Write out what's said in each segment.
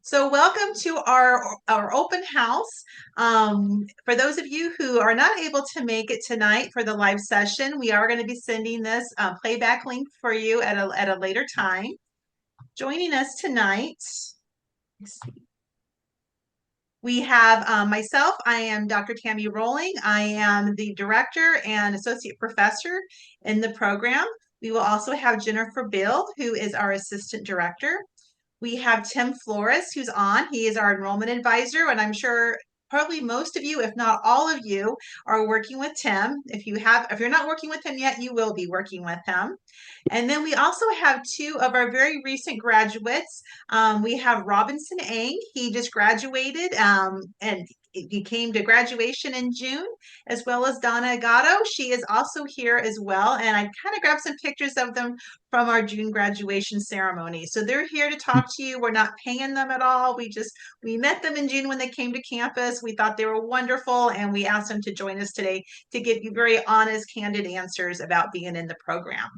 So welcome to our open house. For those of you who are not able to make it tonight for the live session, we are going to be sending this playback link for you at a later time. Joining us tonight, we have myself. I am Dr. Tammy Roehling. I am the director and associate professor in the program. We will also have Jennifer Beal, who is our assistant director. We have Tim Flores, who's on. He is our enrollment advisor, and I'm sure probably most of you, if not all of you, are working with Tim. If you're not working with him yet, you will be working with him. And then we also have two of our very recent graduates. We have Robinson Ang. He just graduated, and he came to graduation in June, as well as Donna Agato. She is also here as well. And I kind of grabbed some pictures of them from our June graduation ceremony. So they're here to talk to you. We're not paying them at all. We met them in June when they came to campus. We thought they were wonderful, and we asked them to join us today to give you very honest, candid answers about being in the program.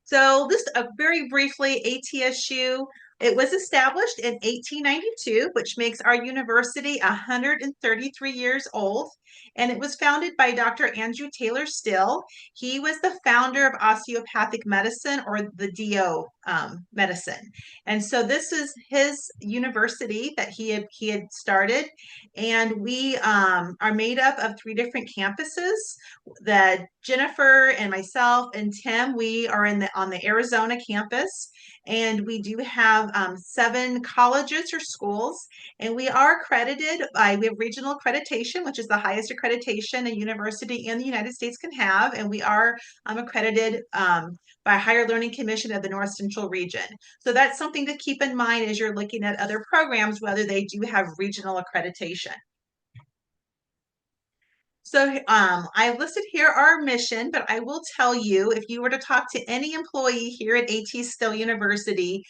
So just very briefly, ATSU, it was established in 1892, which makes our university 133 years old. And it was founded by Dr. Andrew Taylor Still. He was the founder of osteopathic medicine, or the DO medicine. And so this is his university that he had started. And we are made up of 3 different campuses. That Jennifer and myself and Tim, we are on the Arizona campus, and we do have 7 colleges or schools, and we are accredited we have regional accreditation, which is the highest accreditation a university in the United States can have, and we are accredited by Higher Learning Commission of the North Central region. So that's something to keep in mind as you're looking at other programs, whether they do have regional accreditation. So I listed here our mission, but I will tell you, if you were to talk to any employee here at AT Still University,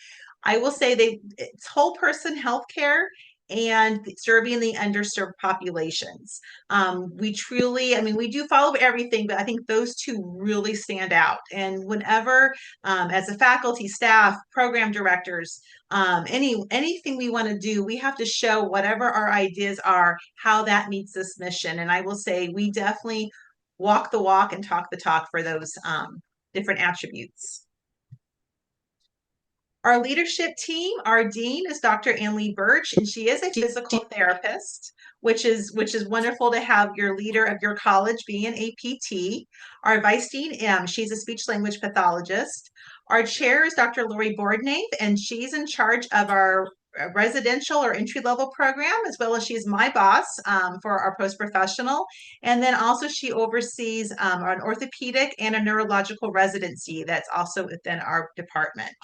I will say it's whole person healthcare and serving the underserved populations. We truly, we do follow everything, but I think those 2 really stand out. And whenever, as a faculty, staff, program directors, anything we want to do, we have to show whatever our ideas are, how that meets this mission. And I will say we definitely walk the walk and talk the talk for those different attributes. Our leadership team, our dean is Dr. Ann-Lee Birch, and she is a physical therapist, which is wonderful to have your leader of your college be an APT. Our vice dean, she's a speech language pathologist. Our chair is Dr. Lori Bordnave, and she's in charge of our residential or entry-level program, as well as she's my boss for our post-professional. And then also she oversees an orthopedic and a neurological residency that's also within our department.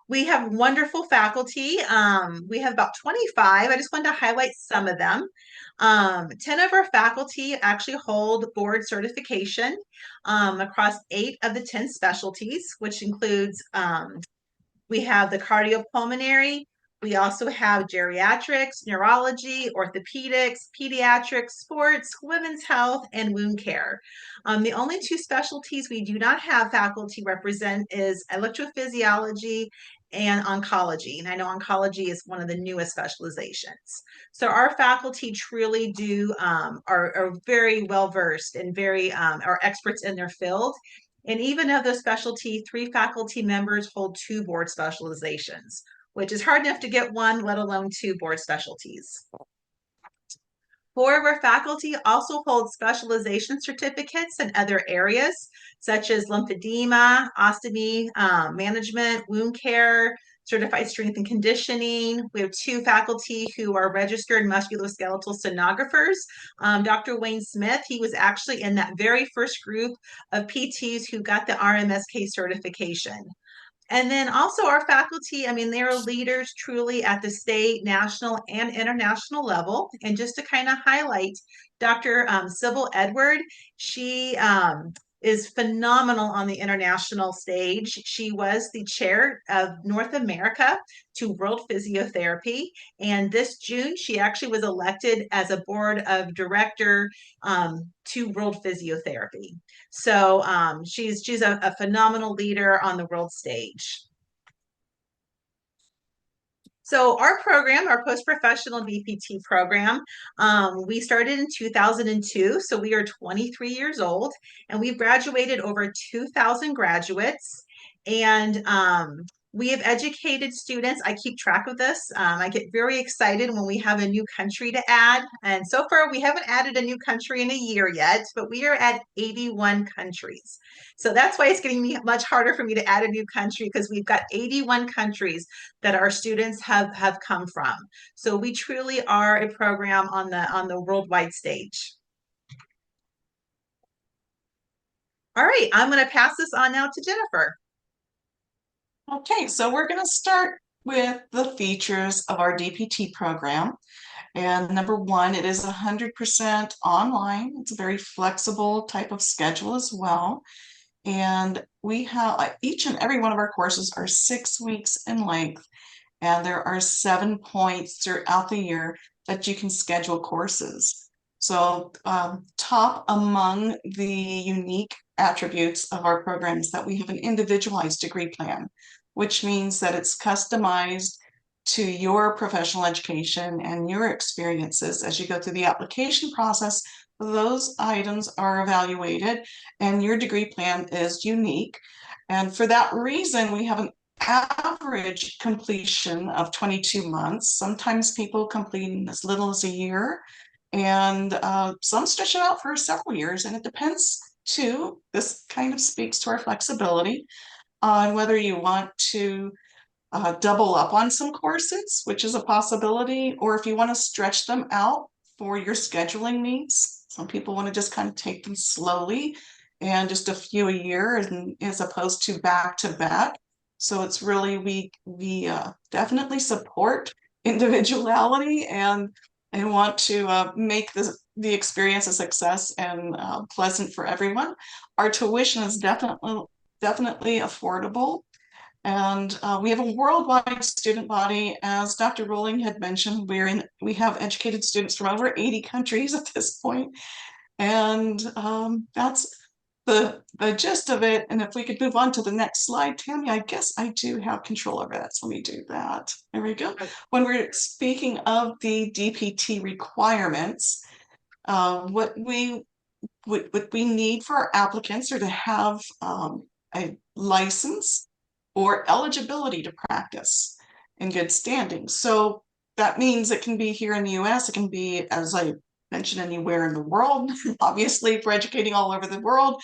We have wonderful faculty. We have about 25. I just wanted to highlight some of them. 10 of our faculty actually hold board certification across 8 of the 10 specialties, which includes, we have the cardiopulmonary, we also have geriatrics, neurology, orthopedics, pediatrics, sports, women's health, and wound care. The only 2 specialties we do not have faculty represent is electrophysiology and oncology. And I know oncology is one of the newest specializations. So our faculty truly are very well versed and are experts in their field. And even of the specialty, 3 faculty members hold 2 board specializations, which is hard enough to get 1, let alone 2 board specialties. 4 of our faculty also hold specialization certificates in other areas, such as lymphedema, ostomy management, wound care, certified strength and conditioning. We have 2 faculty who are registered musculoskeletal sonographers. Dr. Wayne Smith, he was actually in that very first group of PTs who got the RMSK certification. And then also our faculty, they are leaders truly at the state, national, and international level. And just to kind of highlight, Dr. Sybil Edward, she is phenomenal on the international stage. She was the chair of North America to World Physiotherapy. And this June, she actually was elected as a board of director to World Physiotherapy. So she's a phenomenal leader on the world stage. So our program, our post-professional DPT program, we started in 2002. So we are 23 years old, and we've graduated over 2,000 graduates. And we have educated students. I keep track of this. I get very excited when we have a new country to add. And so far, we haven't added a new country in a year yet, but we are at 81 countries. So that's why it's getting much harder for me to add a new country, because we've got 81 countries that our students have come from. So we truly are a program on the worldwide stage. All right, I'm going to pass this on now to Jennifer. Okay, so we're going to start with the features of our DPT program. And number one, it is 100% online. It's a very flexible type of schedule as well. And we have each and every one of our courses are 6 weeks in length. And there are 7 points throughout the year that you can schedule courses. So top among the unique attributes of our program is that we have an individualized degree plan, which means that it's customized to your professional education and your experiences. As you go through the application process, those items are evaluated and your degree plan is unique. And for that reason, we have an average completion of 22 months. Sometimes people complete in as little as a year, and some stretch it out for several years, and it depends too. This kind of speaks to our flexibility on whether you want to double up on some courses, which is a possibility, or if you want to stretch them out for your scheduling needs. Some people want to just kind of take them slowly and just a few a year, as opposed to back to back. So it's really, we definitely support individuality and want to make the experience a success and pleasant for everyone. Our tuition is definitely affordable. And we have a worldwide student body. As Dr. Roehling had mentioned, we have educated students from over 80 countries at this point. And that's the gist of it. And if we could move on to the next slide, Tammy, I guess I do have control over that. So let me do that. There we go. When we're speaking of the DPT requirements, what we need for our applicants are to have a license or eligibility to practice in good standing. So that means it can be here in the US, it can be, as I mentioned, anywhere in the world. Obviously, for educating all over the world,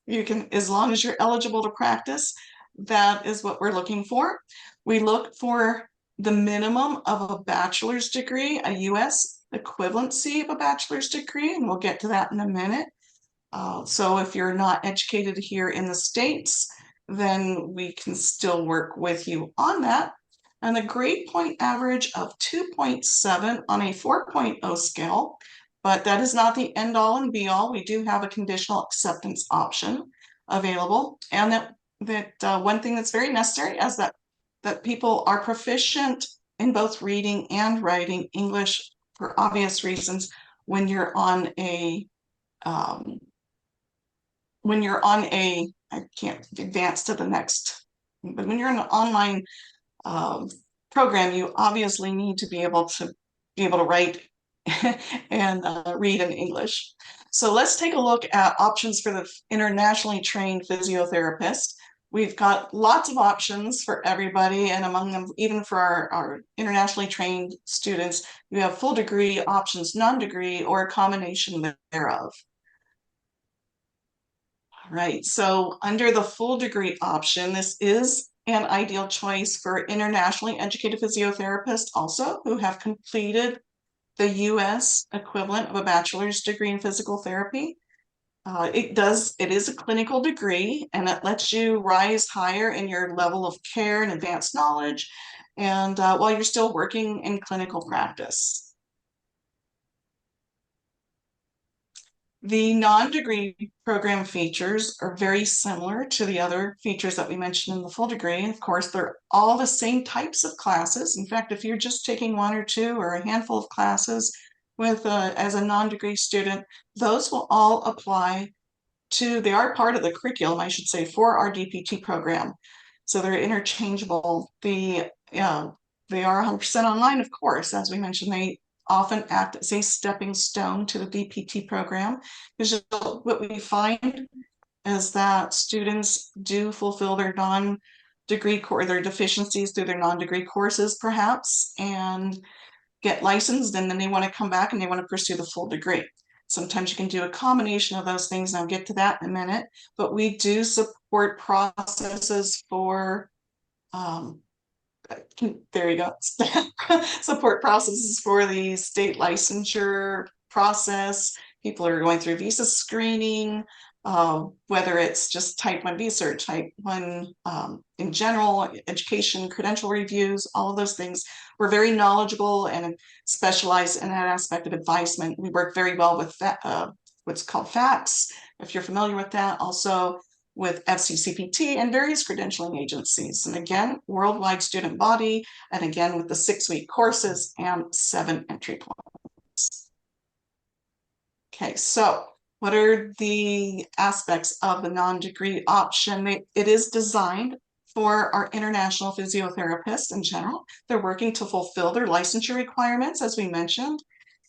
you can, as long as you're eligible to practice, that is what we're looking for. We look for the minimum of a bachelor's degree, a US equivalency of a bachelor's degree, and we'll get to that in a minute. So if you're not educated here in the States, then we can still work with you on that. And a grade point average of 2.7 on a 4.0 scale, but that is not the end all and be all. We do have a conditional acceptance option available. And that one thing that's very necessary is that people are proficient in both reading and writing English, for obvious reasons. When you're on a I can't advance to the next, but when you're in an online program, you obviously need to be able to write and read in English. So let's take a look at options for the internationally trained physiotherapist. We've got lots of options for everybody, and among them, even for our internationally trained students, we have full degree options, non-degree, or a combination thereof. Right, so under the full degree option, this is an ideal choice for internationally educated physiotherapists also who have completed the US equivalent of a bachelor's degree in physical therapy. It is a clinical degree, and it lets you rise higher in your level of care and advanced knowledge, and while you're still working in clinical practice. The non-degree program features are very similar to the other features that we mentioned in the full degree. And of course, they're all the same types of classes. In fact, if you're just taking one or two or a handful of classes with as a non-degree student, those will all apply to, they are part of the curriculum, I should say, for our DPT program. So they're interchangeable. They are 100% online, of course. As we mentioned, they often act as a stepping stone to the DPT program. Because what we find is that students do fulfill their non-degree or their deficiencies through their non-degree courses, perhaps, and get licensed, and then they want to come back and they want to pursue the full degree. Sometimes you can do a combination of those things, and I'll get to that in a minute, but we do support processes for there you go. Support processes for the state licensure process. People are going through visa screening, whether it's just type 1 visa or type 1 in general, education, credential reviews, all of those things. We're very knowledgeable and specialized in that aspect of advisement. We work very well with that, what's called FACS, if you're familiar with that. Also, with FCCPT and various credentialing agencies. And again, worldwide student body, and again, with the 6-week courses and 7 entry points. Okay, so what are the aspects of the non-degree option? It is designed for our international physiotherapists in general. They're working to fulfill their licensure requirements, as we mentioned,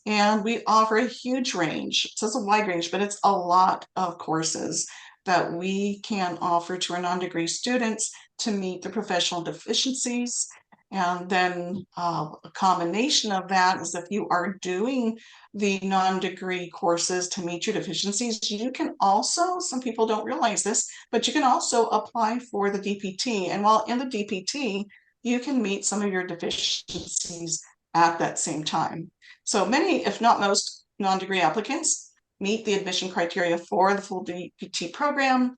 and we offer a huge range. So it's a wide range, but it's a lot of courses that we can offer to our non-degree students to meet the professional deficiencies. And then a combination of that is if you are doing the non-degree courses to meet your deficiencies, you can also, some people don't realize this, but you can also apply for the DPT. And while in the DPT, you can meet some of your deficiencies at that same time. So many, if not most, non-degree applicants meet the admission criteria for the full DPT program,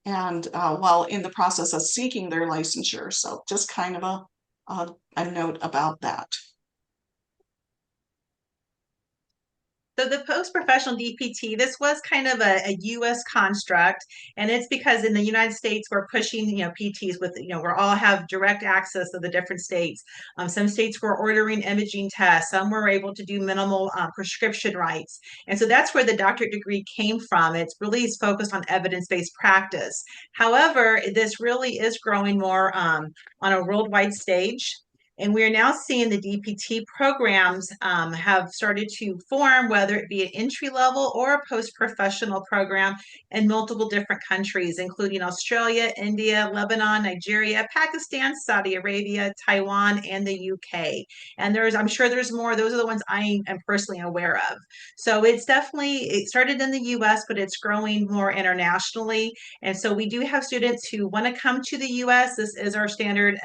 and while in the process of seeking their licensure. So just kind of a note about that. So the post-professional DPT, this was kind of a U.S. construct, and it's because in the United States we're pushing, PTs with, we all have direct access to the different states. Some states were ordering imaging tests, some were able to do minimal prescription rights, and so that's where the doctorate degree came from. It's really focused on evidence-based practice. However, this really is growing more on a worldwide stage. And we are now seeing the DPT programs have started to form, whether it be an entry level or a post-professional program in multiple different countries, including Australia, India, Lebanon, Nigeria, Pakistan, Saudi Arabia, Taiwan, and the UK. And I'm sure there's more. Those are the ones I am personally aware of. So it started in the US, but it's growing more internationally. And so we do have students who want to come to the US. This is our standard.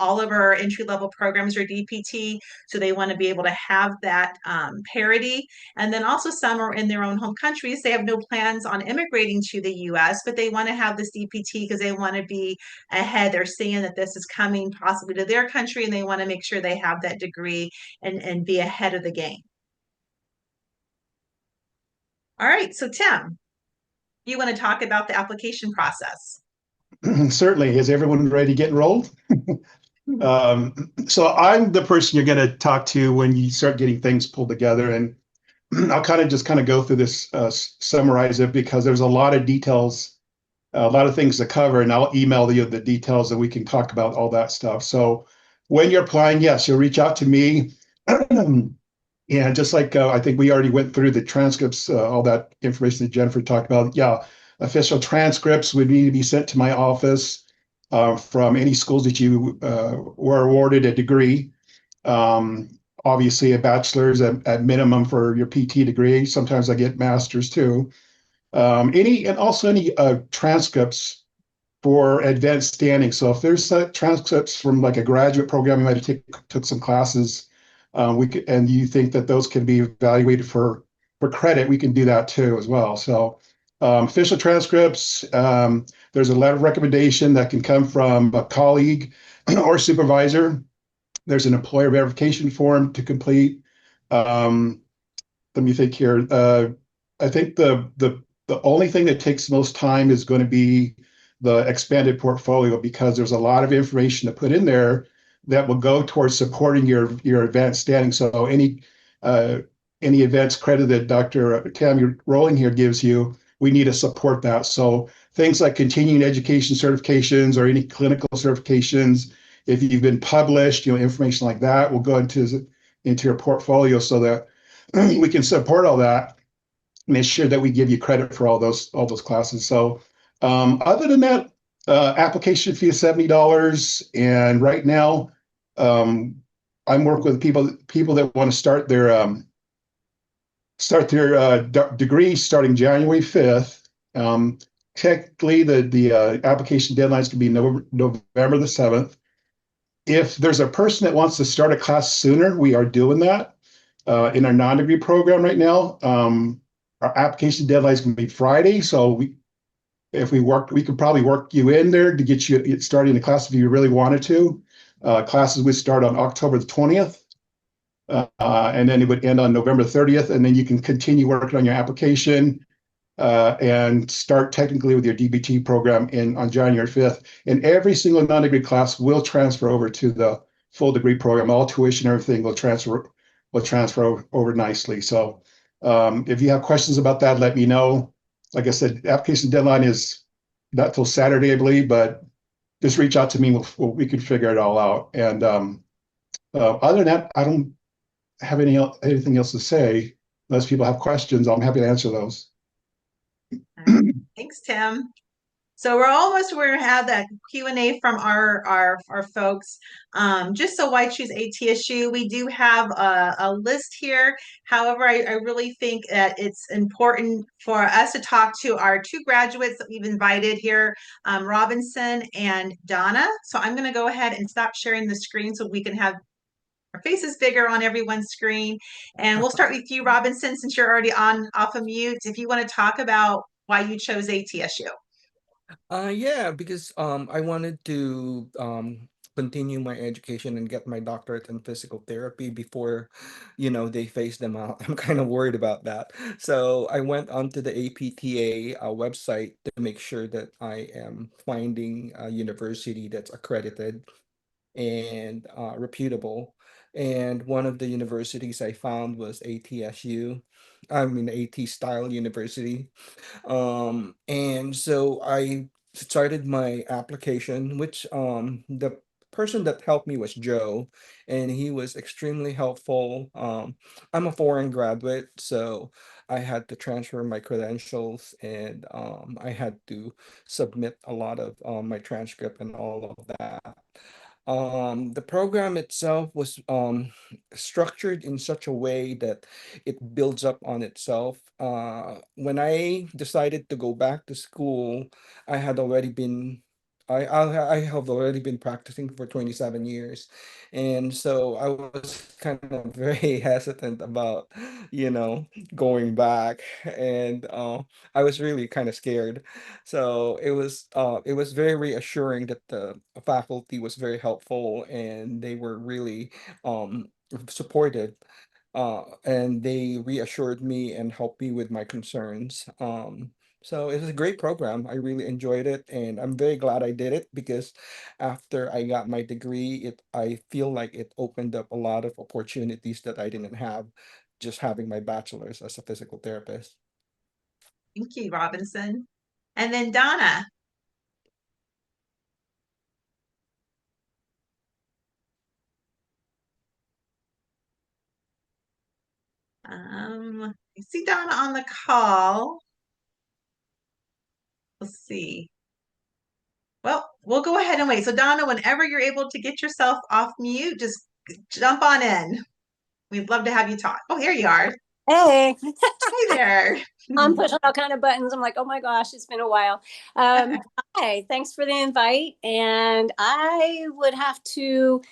All of our entry-level programs are DPT, so they want to be able to have that parity. And then also some are in their own home countries. They have no plans on immigrating to the US, but they want to have this DPT because they want to be ahead. They're seeing that this is coming possibly to their country, and they want to make sure they have that degree and be ahead of the game. All right, so Tim, you want to talk about the application process? Certainly. Is everyone ready to get enrolled? So I'm the person you're going to talk to when you start getting things pulled together, and I'll just go through this, summarize it, because there's a lot of details, a lot of things to cover, and I'll email you the details and we can talk about all that stuff. So when you're applying, yes, you'll reach out to me. And just like I think we already went through the transcripts, all that information that Jennifer talked about. Yeah, official transcripts would need to be sent to my office from any schools that you were awarded a degree. Obviously, a bachelor's at minimum for your PT degree. Sometimes I get master's too. Any transcripts for advanced standing. So if there's transcripts from like a graduate program, you might have took some classes. And you think that those can be evaluated for credit, we can do that too as well. So official transcripts, there's a letter of recommendation that can come from a colleague or supervisor. There's an employer verification form to complete. Let me think here. I think the only thing that takes most time is going to be the expanded portfolio, because there's a lot of information to put in there that will go towards supporting your advanced standing. So any advanced credit that Dr. Tammy Roehling here gives you, we need to support that. So things like continuing education certifications or any clinical certifications, if you've been published, information like that will go into your portfolio so that we can support all that, make sure that we give you credit for all those classes. So other than that, application fee is $70, and right now I'm working with people that want to start their degree starting January 5th. Technically, the application deadline is going to be November the 7th. If there's a person that wants to start a class sooner, we are doing that in our non-degree program right now. Our application deadline is going to be Friday, so we could probably work you in there to get you started in the class if you really wanted to. Classes would start on October the 20th, and then it would end on November 30th, and then you can continue working on your application and start technically with your DPT program on January 5th. And every single non-degree class will transfer over to the full degree program. All tuition, everything will transfer over nicely. So if you have questions about that, let me know. Like I said, application deadline is not till Saturday, I believe, but just reach out to me. We can figure it all out. And other than that, I don't have anything else to say. Unless people have questions, I'm happy to answer those. Thanks, Tim. So we're almost where we have that Q&A from our folks. Just so why choose ATSU? We do have a list here. However, I really think that it's important for us to talk to our two graduates that we've invited here, Robinson and Donna. So I'm going to go ahead and stop sharing the screen so we can have our faces bigger on everyone's screen. And we'll start with you, Robinson, since you're already off of mute. If you want to talk about why you chose ATSU. Yeah, because I wanted to continue my education and get my doctorate in physical therapy before, they phase them out. I'm kind of worried about that. So I went onto the APTA website to make sure that I am finding a university that's accredited and reputable. And one of the universities I found was ATSU. I mean, AT Style University. And so I started my application, which the person that helped me was Joe, and he was extremely helpful. I'm a foreign graduate, so I had to transfer my credentials, and I had to submit a lot of my transcript and all of that. The program itself was structured in such a way that it builds up on itself. When I decided to go back to school, I had already been I have already been practicing for 27 years. And so I was kind of very hesitant about, going back. And I was really kind of scared. So it was very reassuring that the faculty was very helpful, and they were really supportive, and they reassured me and helped me with my concerns. So it was a great program. I really enjoyed it, and I'm very glad I did it, because after I got my degree, I feel like it opened up a lot of opportunities that I didn't have just having my bachelor's as a physical therapist. Thank you, Robinson. And then Donna. I see Donna on the call. Let's see. Well, we'll go ahead and wait. So Donna, whenever you're able to get yourself off mute, just jump on in. We'd love to have you talk. Oh, here you are. Hey. Hey there. I'm pushing all kind of buttons. I'm like, oh my gosh, it's been a while. Hi, thanks for the invite. And I would have to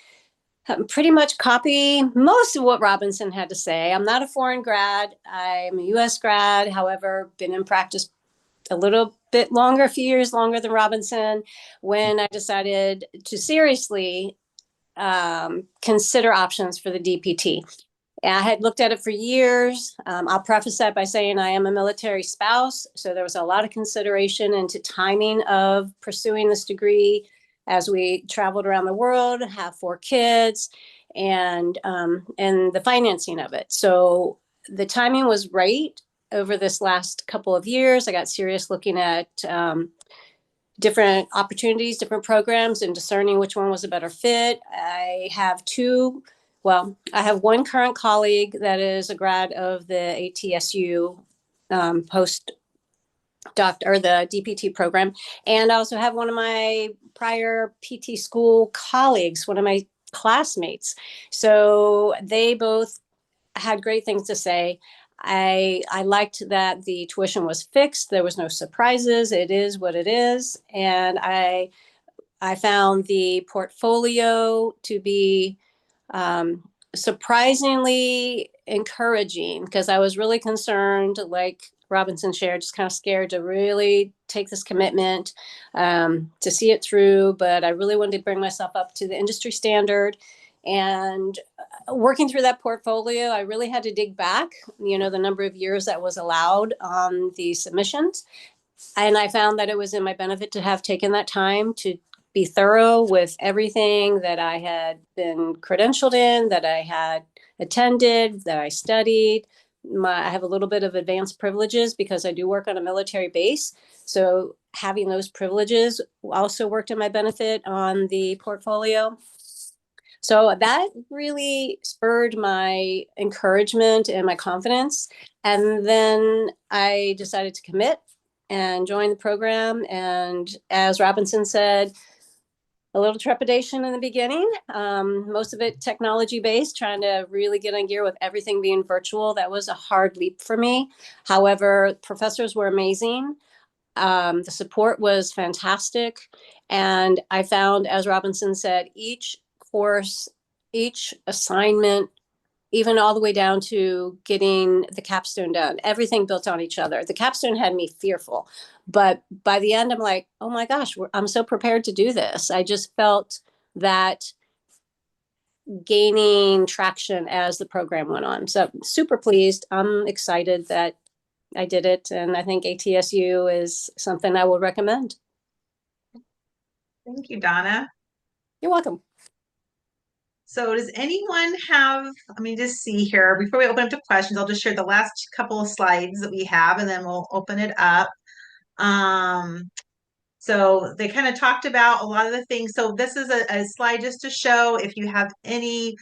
pretty much copy most of what Robinson had to say. I'm not a foreign grad. I'm a US grad. However, been in practice a little bit longer, a few years longer than Robinson, when I decided to seriously consider options for the DPT. I had looked at it for years. I'll preface that by saying I am a military spouse, so there was a lot of consideration into timing of pursuing this degree as we traveled around the world, have 4 kids, and the financing of it. So the timing was right over this last couple of years. I got serious looking at different opportunities, different programs, and discerning which one was a better fit. I have one current colleague that is a grad of the ATSU post doctor or the DPT program. And I also have one of my prior PT school colleagues, one of my classmates. So they both had great things to say. I liked that the tuition was fixed. There was no surprises. It is what it is. And I found the portfolio to be surprisingly encouraging, because I was really concerned, like Robinson shared, just kind of scared to really take this commitment, to see it through. But I really wanted to bring myself up to the industry standard. And working through that portfolio, I really had to dig back, the number of years that was allowed on the submissions. And I found that it was in my benefit to have taken that time to be thorough with everything that I had been credentialed in, that I had attended, that I studied. I have a little bit of advanced privileges because I do work on a military base. So having those privileges also worked in my benefit on the portfolio. So that really spurred my encouragement and my confidence. And then I decided to commit and join the program. And as Robinson said, a little trepidation in the beginning, most of it technology based, trying to really get on gear with everything being virtual. That was a hard leap for me. However, professors were amazing. The support was fantastic. And I found, as Robinson said, each course, each assignment, even all the way down to getting the capstone done, everything built on each other. The capstone had me fearful, but by the end, I'm like, oh my gosh, I'm so prepared to do this. I just felt that gaining traction as the program went on. So super pleased. I'm excited that I did it. And I think ATSU is something I would recommend. Thank you, Donna. You're welcome. So does anyone have, let me just see here, before we open up to questions, I'll just share the last couple of slides that we have, and then we'll open it up. So they kind of talked about a lot of the things. So this is a slide just to show if you have any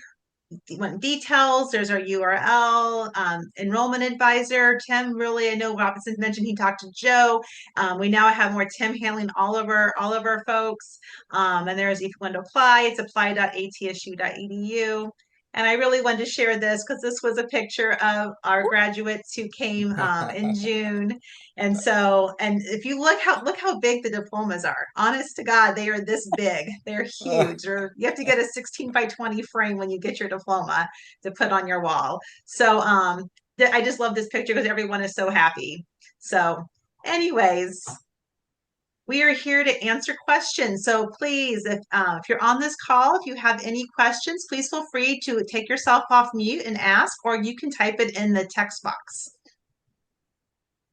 details, there's our URL, Enrollment Advisor, Tim, really, I know Robinson mentioned he talked to Joe. We now have more Tim handling all of our folks. And there's, if you want to apply, it's apply.atsu.edu. And I really wanted to share this because this was a picture of our graduates who came in June. And so, and if you look how big the diplomas are, honest to God, they are this big. They're huge. Or you have to get a 16 by 20 frame when you get your diploma to put on your wall. So I just love this picture because everyone is so happy. So anyways, we are here to answer questions. So please, if you're on this call, if you have any questions, please feel free to take yourself off mute and ask, or you can type it in the text box.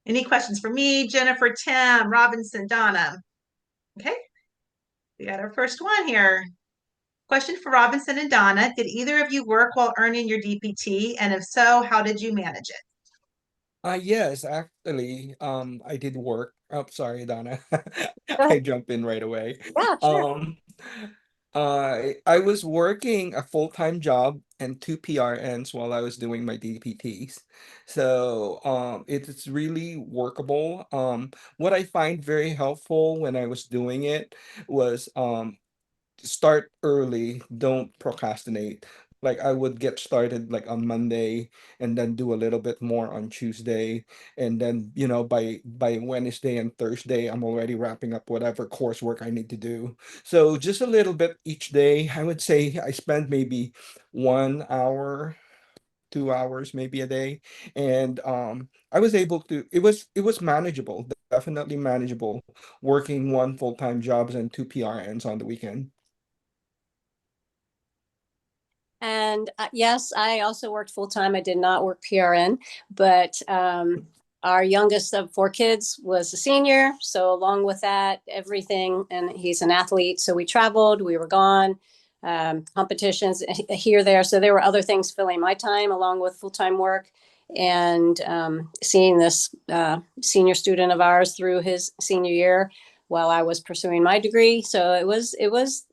Any questions for me, Jennifer, Tim, Robinson, Donna? Okay, we got our first one here. Question for Robinson and Donna. Did either of you work while earning your DPT? And if so, how did you manage it? Yes, actually, I did work. Oh, sorry, Donna. Go I ahead. jump in right away. Yeah, sure. I was working a full-time job and 2 PRNs while I was doing my DPTs. So it's really workable. What I find very helpful when I was doing it was start early, don't procrastinate. Like I would get started like on Monday and then do a little bit more on Tuesday. And then, by Wednesday and Thursday, I'm already wrapping up whatever coursework I need to do. So just a little bit each day. I would say I spend maybe 1 hour, 2 hours maybe a day. And I was able to, it was manageable, definitely manageable, working one full-time jobs and 2 PRNs on the weekend. And yes, I also worked full time. I did not work PRN, but our youngest of 4 kids was a senior. So along with that, everything, and he's an athlete. So we traveled, we were gone, competitions here, there. So there were other things filling my time along with full-time work, and seeing this senior student of ours through his senior year while I was pursuing my degree. So it was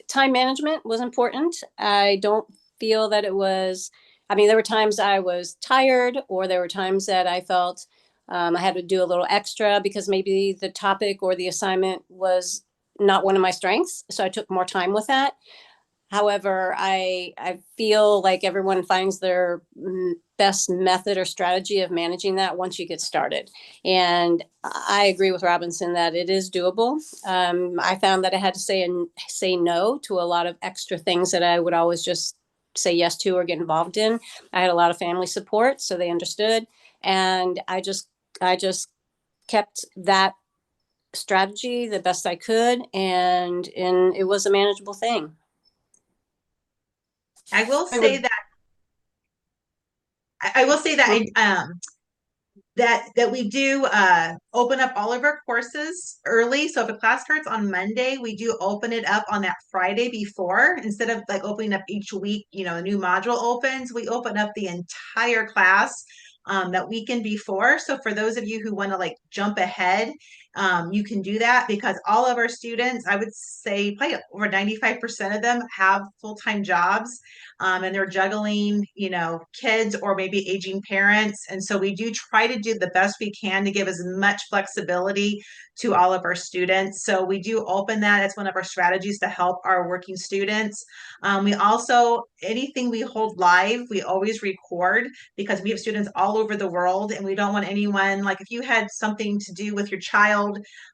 time management was important. I don't feel that it was, I mean, there were times I was tired, or there were times that I felt I had to do a little extra because maybe the topic or the assignment was not one of my strengths. So I took more time with that. However, I feel like everyone finds their best method or strategy of managing that once you get started. And I agree with Robinson that it is doable. I found that I had to say no to a lot of extra things that I would always just say yes to or get involved in. I had a lot of family support, so they understood. And I just kept that strategy the best I could. And it was a manageable thing. I will say that that we do open up all of our courses early. So if a class starts on Monday, we do open it up on that Friday before. Instead of like opening up each week, a new module opens, we open up the entire class that weekend before. So for those of you who want to like jump ahead, you can do that, because all of our students, I would say probably over 95% of them have full-time jobs, and they're juggling, kids or maybe aging parents. And so we do try to do the best we can to give as much flexibility to all of our students. So we do open that as one of our strategies to help our working students. We also, anything we hold live, we always record, because we have students all over the world, and we don't want anyone, like if you had something to do with your child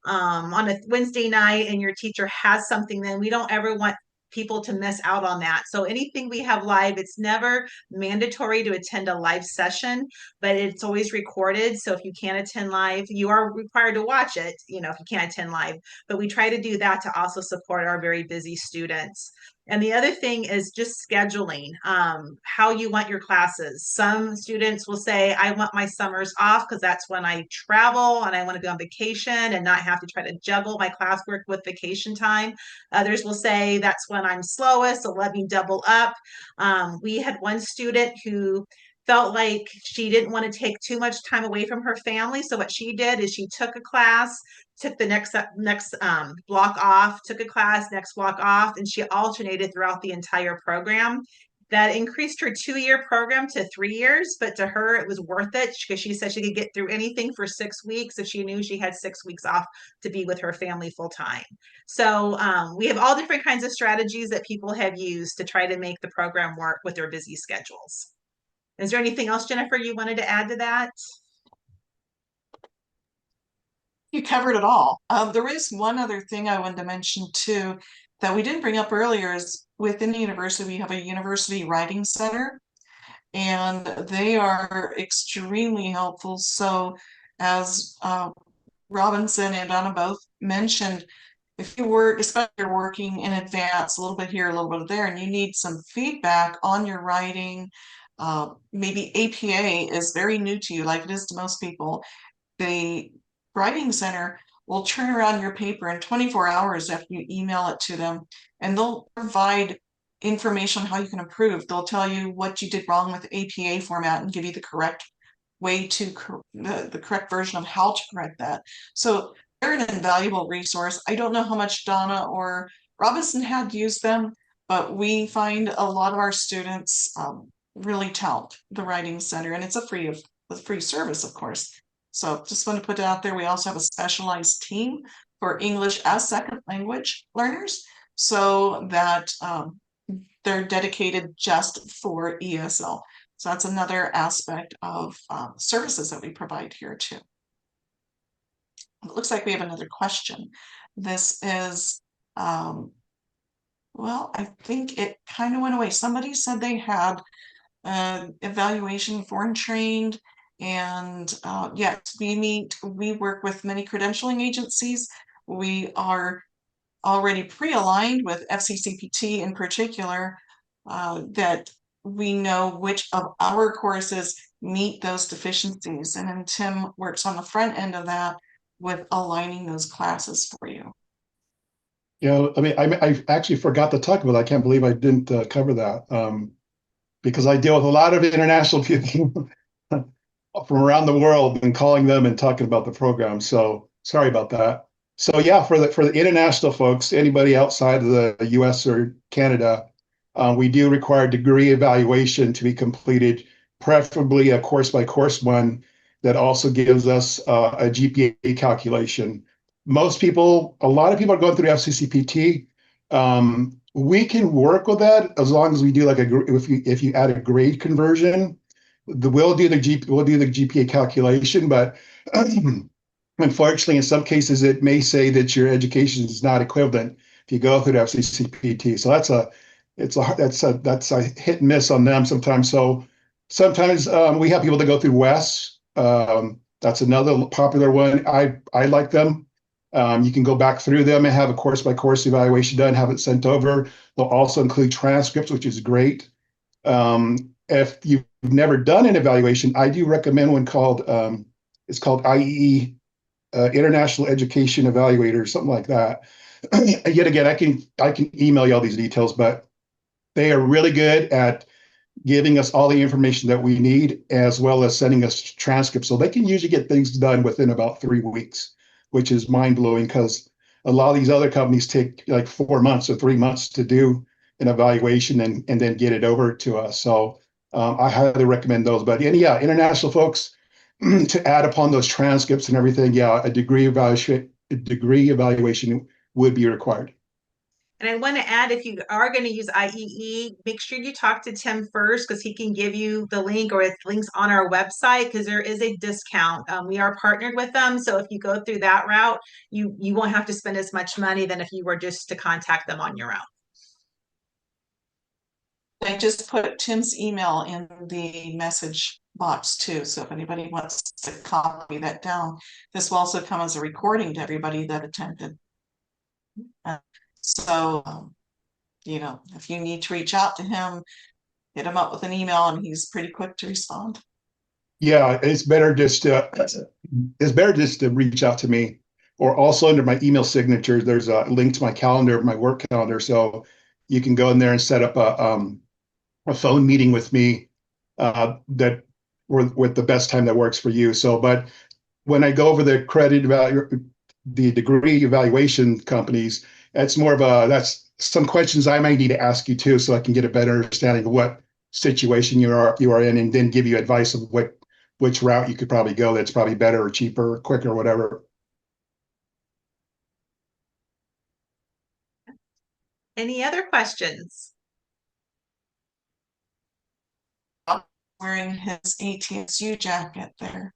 on a Wednesday night and your teacher has something, then we don't ever want people to miss out on that. So anything we have live, it's never mandatory to attend a live session, but it's always recorded. So if you can't attend live, you are required to watch it, if you can't attend live, but we try to do that to also support our very busy students. And the other thing is just scheduling, how you want your classes. Some students will say, I want my summers off because that's when I travel and I want to go on vacation and not have to try to juggle my classwork with vacation time. Others will say, that's when I'm slowest, so let me double up. We had one student who felt like she didn't want to take too much time away from her family. So what she did is she took a class, took the next block off, took a class, next block off, and she alternated throughout the entire program. That increased her 2-year program to 3 years, but to her, it was worth it because she said she could get through anything for 6 weeks if she knew she had 6 weeks off to be with her family full time. So we have all different kinds of strategies that people have used to try to make the program work with their busy schedules. Is there anything else, Jennifer, you wanted to add to that? You covered it all. There is one other thing I wanted to mention too that we didn't bring up earlier, is within the university, we have a university writing center, and they are extremely helpful. So as Robinson and Donna both mentioned, if you work, especially if you're working in advance, a little bit here, a little bit there, and you need some feedback on your writing, maybe APA is very new to you, like it is to most people, the writing center will turn around your paper in 24 hours after you email it to them, and they'll provide information on how you can improve. They'll tell you what you did wrong with APA format and give you the correct way to the correct version of how to correct that. So they're an invaluable resource. I don't know how much Donna or Robinson had used them, but we find a lot of our students really tout the writing center, and it's a free service, of course. So just want to put it out there. We also have a specialized team for English as second language learners, so that they're dedicated just for ESL. So that's another aspect of services that we provide here too. It looks like we have another question. This is, well, I think it kind of went away. Somebody said they had evaluation foreign trained, and yes, we work with many credentialing agencies. We are already pre-aligned with FCCPT in particular, that we know which of our courses meet those deficiencies. And then Tim works on the front end of that with aligning those classes for you. I mean, I actually forgot to talk about that. I can't believe I didn't cover that, because I deal with a lot of international people from around the world and calling them and talking about the program. So sorry about that. So yeah, for the international folks, anybody outside of the US or Canada, we do require degree evaluation to be completed, preferably a course by course one that also gives us a GPA calculation. A lot of people are going through FCCPT. We can work with that as long as we do if you add a grade conversion, we'll do the GPA calculation, but unfortunately, in some cases, it may say that your education is not equivalent if you go through the FCCPT. So that's a hit and miss on them sometimes. So sometimes we have people that go through WES. That's another popular one. I like them. You can go back through them and have a course by course evaluation done, have it sent over. They'll also include transcripts, which is great. If you've never done an evaluation, I do recommend one called it's called IEE, International Education Evaluator, something like that. Yet again, I can email you all these details, but they are really good at giving us all the information that we need, as well as sending us transcripts. So they can usually get things done within about 3 weeks, which is mind blowing because a lot of these other companies take like 4 months or 3 months to do an evaluation and then get it over to us. So I highly recommend those. But yeah, international folks, to add upon those transcripts and everything, yeah, a degree evaluation would be required. And I want to add, if you are going to use IEE, make sure you talk to Tim first because he can give you the link, or it's links on our website because there is a discount. We are partnered with them. So if you go through that route, you won't have to spend as much money than if you were just to contact them on your own. I just put Tim's email in the message box too. So if anybody wants to copy that down, this will also come as a recording to everybody that attended. So, if you need to reach out to him, hit him up with an email and he's pretty quick to respond. Yeah, it's better just to reach out to me, or also under my email signature, there's a link to my calendar, my work calendar. So you can go in there and set up a phone meeting with me that with the best time that works for you. So, but when I go over the the degree evaluation companies, that's that's some questions I might need to ask you too, so I can get a better understanding of what situation you are in, and then give you advice of which route you could probably go that's probably better or cheaper, or quicker, or whatever. Any other questions? Wearing his ATSU jacket there.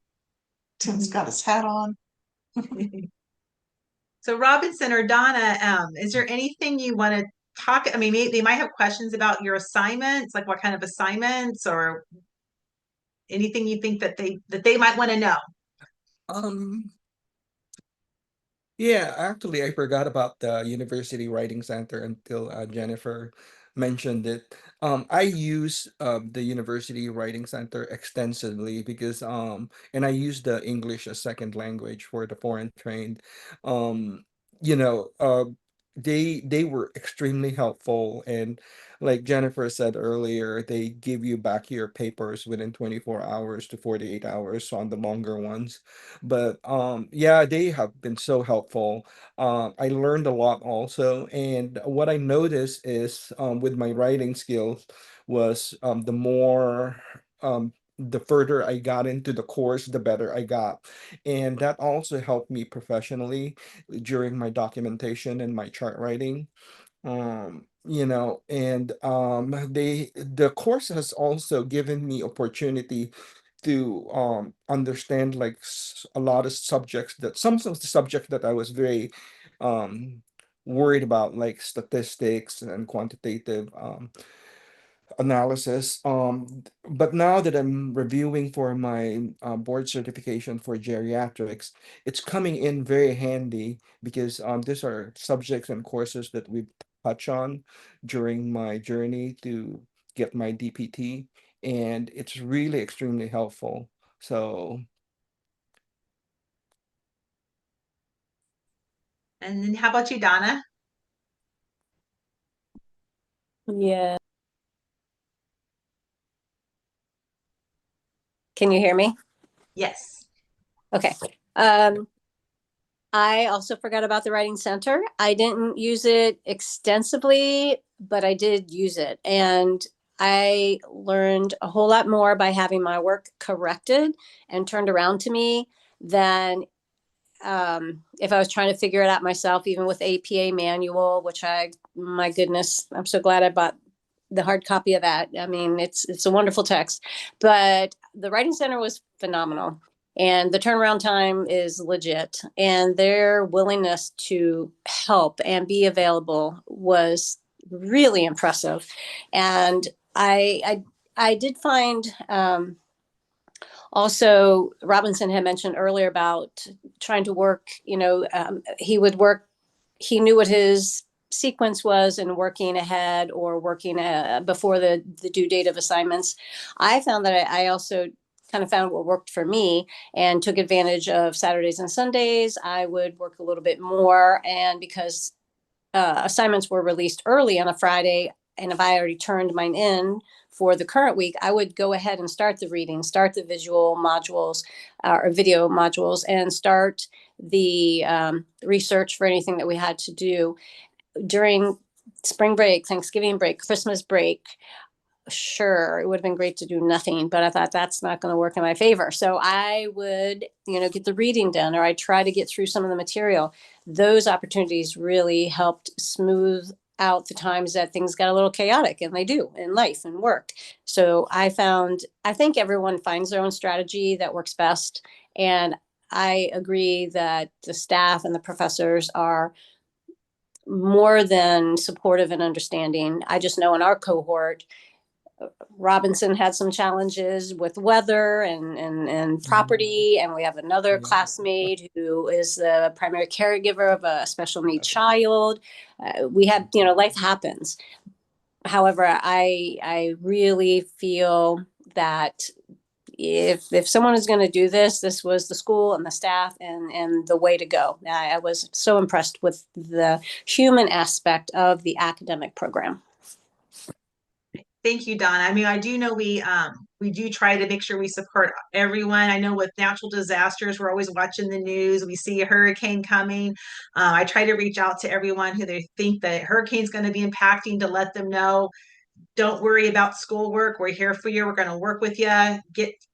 Tim's got his hat on. So Robinson or Donna, is there anything you want to talk? I mean, they might have questions about your assignments, like what kind of assignments, or anything you think that they might want to know. Yeah, actually, I forgot about the University Writing Center until Jennifer mentioned it. I use the University Writing Center extensively because and I use the English as second language for the foreign trained. Um, you know, they were extremely helpful, and like Jennifer said earlier, they give you back your papers within 24 hours to 48 hours on the longer ones. But yeah, they have been so helpful. I learned a lot also, and what I noticed is with my writing skills was the further I got into the course, the better I got. And that also helped me professionally during my documentation and my chart writing. And the course has also given me opportunity to understand like a lot of subjects, that some of the subjects that I was very um worried about, like statistics and quantitative analysis. But now that I'm reviewing for my board certification for geriatrics, it's coming in very handy because these are subjects and courses that we've touch on during my journey to get my DPT, and it's really extremely helpful. So And then how about you, Donna? Yeah. Can you hear me? Yes. Okay. I also forgot about the Writing Center. I didn't use it extensively, but I did use it. And I learned a whole lot more by having my work corrected and turned around to me than if I was trying to figure it out myself, even with APA manual, which my goodness, I'm so glad I bought the hard copy of that. I mean, it's a wonderful text, but the Writing Center was phenomenal. And the turnaround time is legit, and their willingness to help and be available was really impressive. And I did find also, Robinson had mentioned earlier about trying to work, he would work, he knew what his sequence was and working ahead or working before the due date of assignments. I found that I also kind of found what worked for me and took advantage of Saturdays and Sundays. I would work a little bit more, and because assignments were released early on a Friday, and if I already turned mine in for the current week, I would go ahead and start the reading, start the visual modules or video modules, and start the research for anything that we had to do during spring break, Thanksgiving break, Christmas break. Sure, it would have been great to do nothing, but I thought that's not going to work in my favor. So I would, get the reading done, or I try to get through some of the material. Those opportunities really helped smooth out the times that things got a little chaotic, and they do in life and work. So I think everyone finds their own strategy that works best. And I agree that the staff and the professors are more than supportive and understanding. I just know in our cohort, Robinson had some challenges with weather and property, and we have another classmate who is the primary caregiver of a special needs child. We had, life happens. However, I really feel that if someone is going to do this was the school and the staff and the way to go. I was so impressed with the human aspect of the academic program. Thank you, Donna. I mean, I do know we do try to make sure we support everyone. I know with natural disasters, we're always watching the news. We see a hurricane coming. I try to reach out to everyone who they think the hurricane's going to be impacting to let them know, don't worry about schoolwork. We're here for you. We're going to work with you.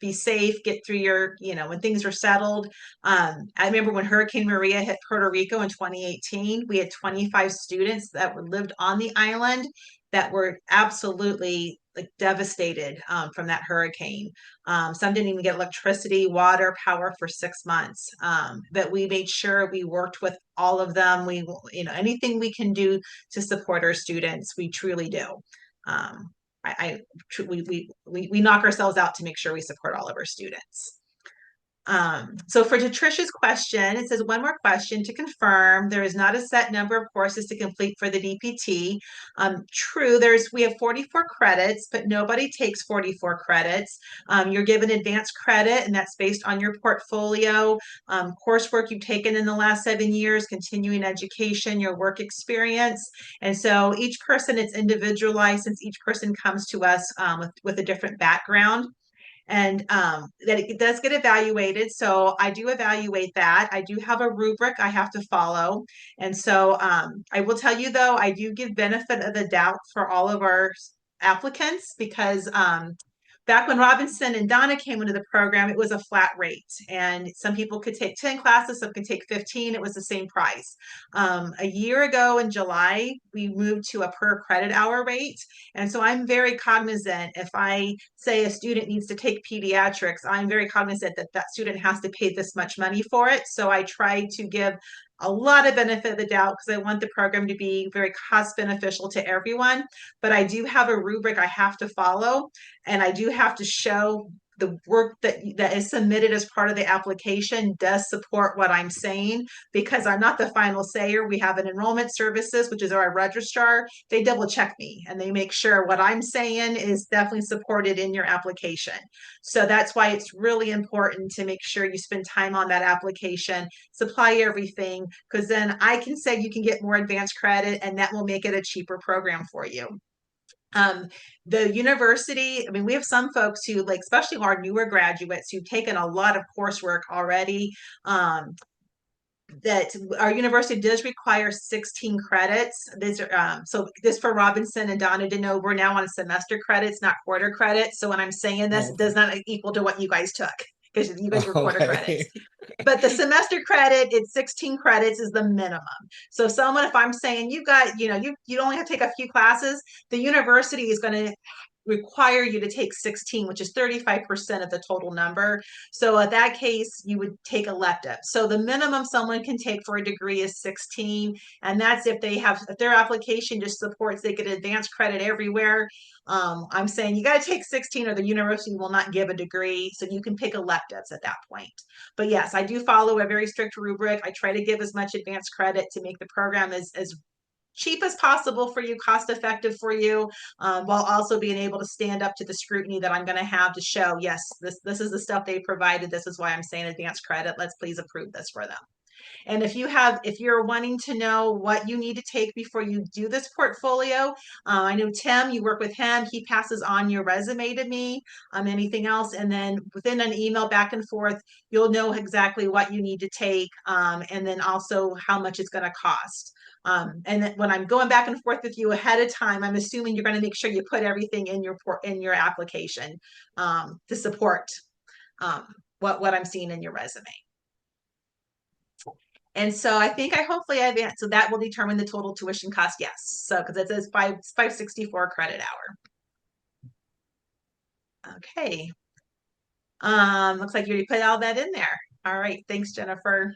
Be safe, get through your, when things are settled. I remember when Hurricane Maria hit Puerto Rico in 2018, we had 25 students that lived on the island that were absolutely devastated from that hurricane. Some didn't even get electricity, water, power for 6 months. But we made sure we worked with all of them. We, anything we can do to support our students, we truly do. We knock ourselves out to make sure we support all of our students. So for Patricia's question, it says, one more question to confirm, there is not a set number of courses to complete for the DPT. True, we have 44 credits, but nobody takes 44 credits. You're given advanced credit, and that's based on your portfolio, coursework you've taken in the last 7 years, continuing education, your work experience. And so each person, it's individualized since each person comes to us with a different background. And that it does get evaluated. So I do evaluate that. I do have a rubric I have to follow. And so I will tell you, though, I do give benefit of the doubt for all of our applicants because back when Robinson and Donna came into the program, it was a flat rate. And some people could take 10 classes, some could take 15. It was the same price. A year ago in July, we moved to a per credit hour rate. And so I'm very cognizant if I say a student needs to take pediatrics, I'm very cognizant that that student has to pay this much money for it. So I try to give a lot of benefit of the doubt because I want the program to be very cost beneficial to everyone. But I do have a rubric I have to follow, and I do have to show the work that is submitted as part of the application does support what I'm saying, because I'm not the final sayer. We have an enrollment services, which is our registrar. They double check me and they make sure what I'm saying is definitely supported in your application. So that's why it's really important to make sure you spend time on that application, supply everything, because then I can say you can get more advanced credit, and that will make it a cheaper program for you. The university, I mean, we have some folks who, like, especially our newer graduates who've taken a lot of coursework already. That our university does require 16 credits. These are, so this for Robinson and Donna to know, we're now on semester credits, not quarter credits. So when I'm saying this, it does not equal to what you guys took, because you guys were quarter credits. But the semester credit, it's 16 credits is the minimum. So if I'm saying you got, you only have to take a few classes, the university is going to require you to take 16, which is 35% of the total number. So in that case, you would take elective. So the minimum someone can take for a degree is 16. And that's if their application just supports they get advanced credit everywhere. I'm saying you got to take 16 or the university will not give a degree. So you can pick electives at that point. But yes, I do follow a very strict rubric. I try to give as much advanced credit to make the program as cheap as possible for you, cost effective for you, while also being able to stand up to the scrutiny that I'm going to have to show, yes, this is the stuff they provided. This is why I'm saying advanced credit. Let's please approve this for them. And if you're wanting to know what you need to take before you do this portfolio, I know Tim, you work with him, he passes on your resume to me, anything else. And then within an email back and forth, you'll know exactly what you need to take. And then also how much it's going to cost. And then when I'm going back and forth with you ahead of time, I'm assuming you're going to make sure you put everything in your application to support what I'm seeing in your resume. And so hopefully I've answered. So that will determine the total tuition cost. Yes. So because it says 564 credit hour. Okay. Looks like you already put all that in there. All right. Thanks, Jennifer.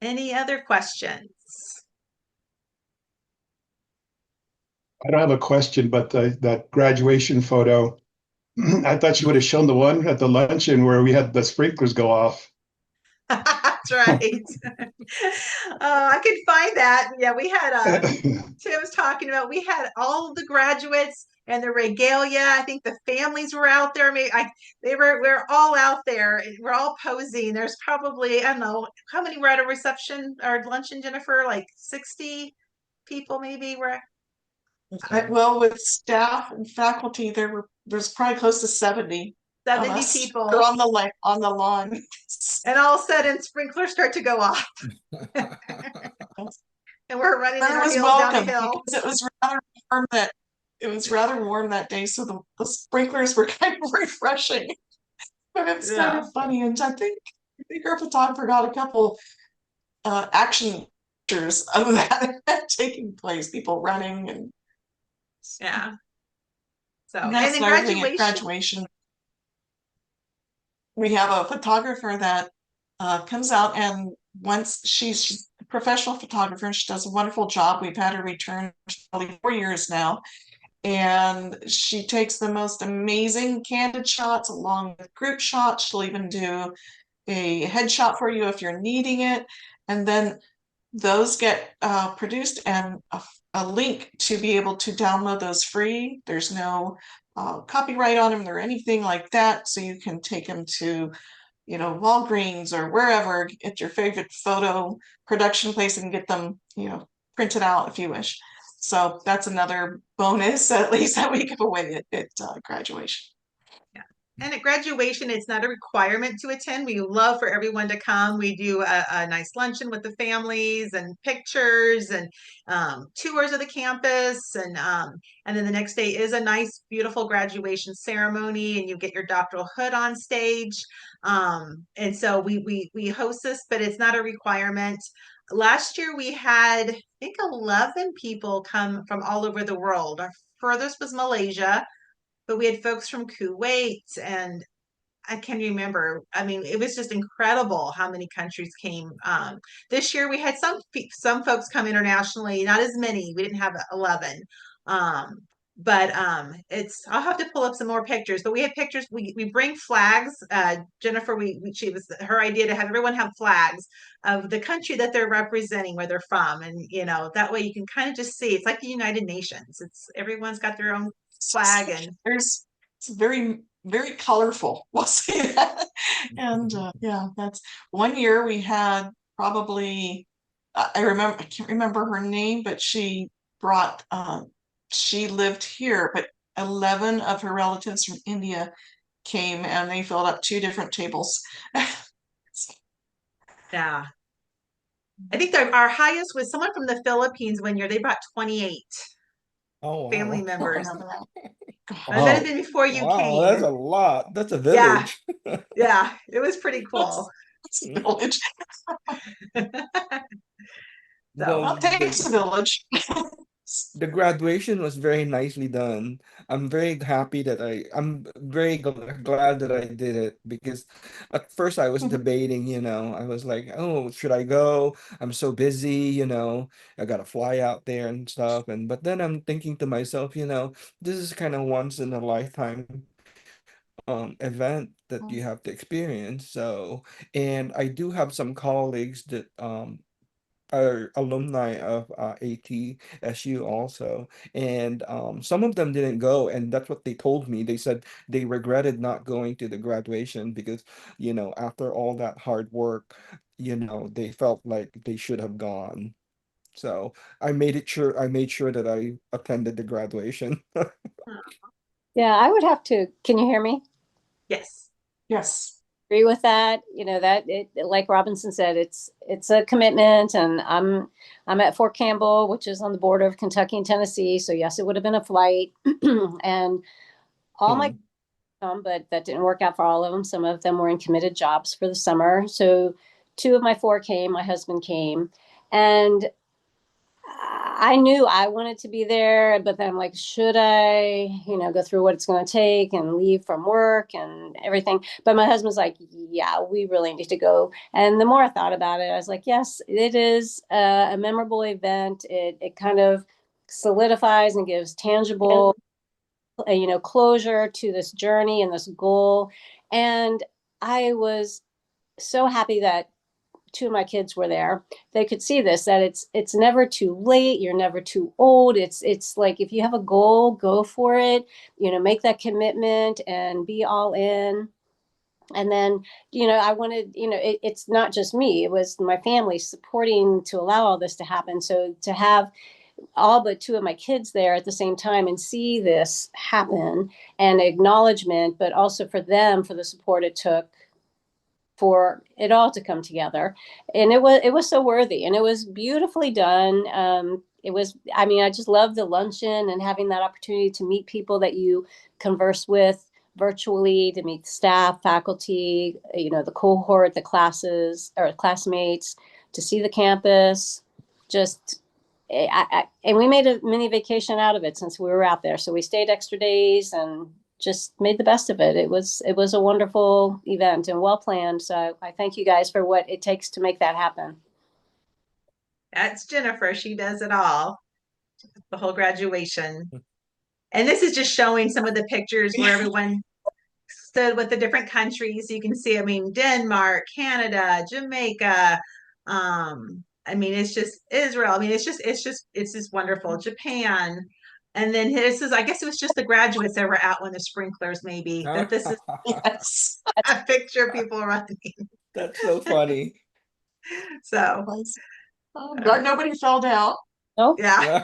Any other questions? I don't have a question, but that graduation photo, I thought you would have shown the one at the luncheon where we had the sprinklers go off. That's right. I could find that. Yeah, we had Tim was talking about, we had all of the graduates and the regalia. I think the families were out there. We're all out there. We're all posing. There's probably, I don't know, how many were at a reception or luncheon, Jennifer? Like 60 people maybe were. Well, with staff and faculty, there's probably close to 70 people on the lawn. And all of a sudden sprinklers start to go off. And we're running in our heels down the hill. Because it was rather warm that day, so the sprinklers were kind of refreshing. But it's kind of funny, and I think our photographer got a couple action pictures of that taking place, people running and So and then graduation, we have a photographer that comes out, and once she's a professional photographer, she does a wonderful job. We've had her return probably 4 years now, and she takes the most amazing candid shots along with group shots. She'll even do a headshot for you if you're needing it, and then those get produced and a link to be able to download those free. There's no copyright on them or anything like that, so you can take them to Walgreens or wherever at your favorite photo production place and get them printed out if you wish. So that's another bonus, at least, that we give away at graduation. And at graduation, it's not a requirement to attend. We love for everyone to come. We do a nice luncheon with the families and pictures and tours of the campus. And then the next day is a nice, beautiful graduation ceremony, and you get your doctoral hood on stage. And so we host this, but it's not a requirement. Last year, we had, I think, 11 people come from all over the world. Our furthest was Malaysia. But we had folks from Kuwait, and I can't remember. I mean, it was just incredible how many countries came. This year we had some folks come internationally, not as many. We didn't have 11. but I'll have to pull up some more pictures, but we have pictures. We bring flags. Jennifer, she was her idea to have everyone have flags of the country that they're representing, where they're from, and that way you can kind of just see. It's like the United Nations. It's everyone's got their own flag, and it's very, very colorful. We'll say that. And yeah, that's one year we had probably, I can't remember her name, but she brought, she lived here, but 11 of her relatives from India came and they filled up 2 different tables. yeah. I think our highest was someone from the Philippines one year. They brought 28 Oh, family wow. members. Remember that? That might have Wow. been before you Wow, came. that's a lot. That's a Yeah, village. yeah, it was pretty cool. That's a village. So, Well, it takes a village. The graduation was very nicely done. I'm very happy that I'm very glad that I did it, because at first I was debating, I was like, oh, should I go? I'm so busy, I gotta fly out there and stuff. But then I'm thinking to myself, this is kind of once in a lifetime event that you have to experience. So, and I do have some colleagues that are alumni of ATSU also, and some of them didn't go, and that's what they told me. They said they regretted not going to the graduation because, after all that hard work, they felt like they should have gone. So I made sure that I attended the graduation. Yeah, I would have to. Can you hear me? yes. Yes. Agree with that. That it, like Robinson said, it's a commitment, and I'm at Fort Campbell, which is on the border of Kentucky and Tennessee. So yes, it would have been a flight, and all my but that didn't work out for all of them. Some of them were in committed jobs for the summer. So 2 of my 4 came. My husband came, and I knew I wanted to be there, but then I'm like, should I, go through what it's going to take and leave from work and everything? But my husband's like, yeah, we really need to go. And the more I thought about it, I was like, yes, it is a memorable event. It kind of solidifies and gives tangible, closure to this journey and this goal. And I was so happy that 2 of my kids were there. They could see this, that it's never too late. You're never too old. It's like, if you have a goal, go for it, make that commitment and be all in. And then, I wanted, it's not just me, it was my family supporting to allow all this to happen. So to have all but 2 of my kids there at the same time and see this happen, and acknowledgement, but also for them, for the support it took for it all to come together. And it was so worthy, and it was beautifully done. I just love the luncheon and having that opportunity to meet people that you converse with virtually, to meet staff, faculty, the cohort, the classes or classmates, to see the campus. Just and we made a mini vacation out of it since we were out there. So we stayed extra days and just made the best of it. It was a wonderful event and well planned. So I thank you guys for what it takes to make that happen. That's Jennifer. She does it all, the whole graduation. And this is just showing some of the pictures where everyone stood with the different countries. You can see, Denmark, Canada, Jamaica. It's just Israel. It's just wonderful. Japan. And then this is, I guess it was just the graduates that were out when the sprinklers, maybe, that this is Yes. a picture of people running. That's so funny. So, Glad nobody fell down. Nope. yeah.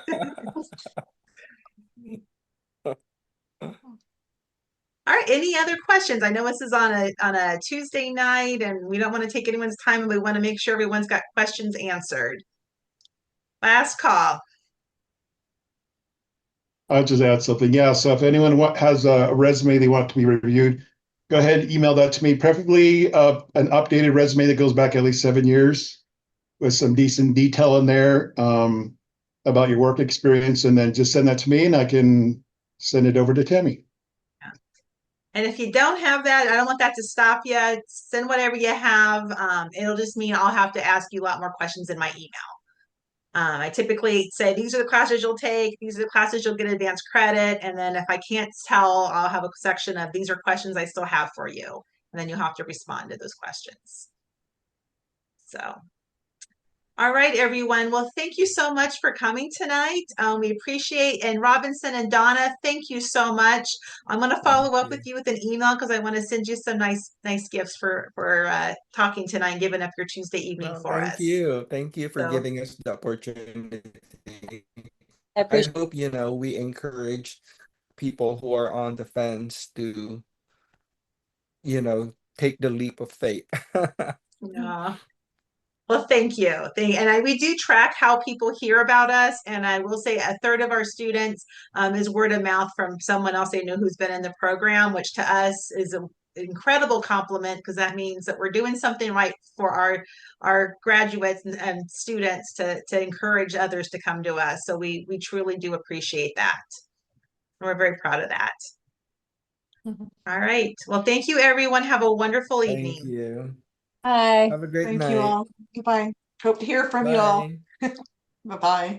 All right. Any other questions? I know this is on a Tuesday night, and we don't want to take anyone's time, and we want to make sure everyone's got questions answered. Last call. I'll just add something. Yeah. So if anyone has a resume they want to be reviewed, go ahead and email that to me. Preferably an updated resume that goes back at least 7 years with some decent detail in there about your work experience, and then just send that to me and I can send it over to Tammy. And if you don't have that, I don't want that to stop you. Send whatever you have. It'll just mean I'll have to ask you a lot more questions in my email. I typically say, these are the classes you'll take, these are the classes you'll get advanced credit. And then if I can't tell, I'll have a section of, these are questions I still have for you. And then you'll have to respond to those questions. So, all right, everyone. Well, thank you so much for coming tonight. We appreciate, and Robinson and Donna, thank you so much. I'm going to follow up with you with an email because I want to send you some nice gifts for talking tonight and giving up your Tuesday evening for us. Thank you for giving us the opportunity. I hope, we encourage people who are on the fence to, take the leap of faith. Yeah. Well, thank you. We do track how people hear about us. And I will say a third of our students is word of mouth from someone else they know who's been in the program, which to us is an incredible compliment because that means that we're doing something right for our graduates and students to encourage others to come to us. So we truly do appreciate that. We're very proud of that. All right. Well, thank you, everyone. Have a wonderful evening. Thank you. Bye. Have a great Thank night. you all. Goodbye. Hope to hear from you all. Bye. Bye-bye.